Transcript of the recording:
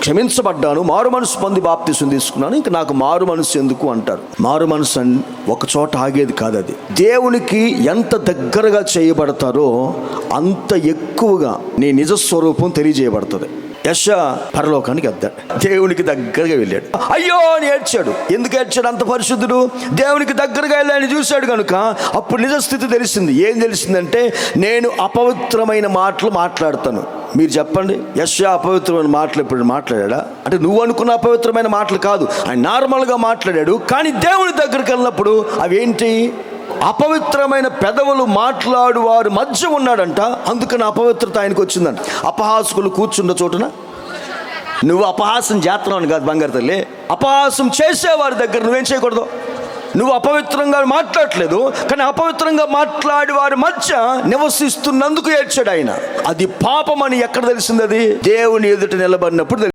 క్షమించబడ్డాను, మారు మనసు పొంది బాప్తిసం తీసుకున్నాను, ఇంక నాకు మారు మనసు ఎందుకు అంటారు. మారు మనసు ఒక చోట ఆగేది కాదు. అది దేవునికి ఎంత దగ్గరగా చేయబడతారో అంత ఎక్కువగా నీ నిజస్వరూపం తెలియజేయబడుతుంది. యెషయా పరలోకానికి ఎద్దాడు, దేవునికి దగ్గరగా వెళ్ళాడు. అయ్యో అని ఏడ్చాడు. ఎందుకు ఏడ్చాడు? అంత పరిశుద్ధుడు, దేవునికి దగ్గరగా వెళ్ళాలని చూశాడు కనుక అప్పుడు నిజస్థితి తెలిసింది. ఏం తెలిసిందంటే, నేను అపవిత్రమైన మాటలు మాట్లాడతాను. మీరు చెప్పండి, యెషయా అపవిత్రమైన మాటలు ఎప్పుడు మాట్లాడా? అంటే నువ్వు అనుకున్న అపవిత్రమైన మాటలు కాదు, ఆయన నార్మల్గా మాట్లాడాడు. కానీ దేవుని దగ్గరికి వెళ్ళినప్పుడు అవేంటి? అపవిత్రమైన పెదవులు మాట్లాడు వారి మధ్య ఉన్నాడంట. అందుకని అపవిత్రత ఆయనకు వచ్చిందంట. అపహాసకులు కూర్చున్న చోటున నువ్వు అపహాసం చేస్తున్నావు కాదు బంగారు తల్లి, అపహాసం చేసేవారి దగ్గర నువ్వేం చేయకూడదు. నువ్వు అపవిత్రంగా మాట్లాడలేదు, కానీ అపవిత్రంగా మాట్లాడి వారి మధ్య నివసిస్తున్నందుకు ఏడ్చాడు ఆయన. అది పాపం అని ఎక్కడ తెలిసింది? అది దేవుని ఎదుట నిలబడినప్పుడు.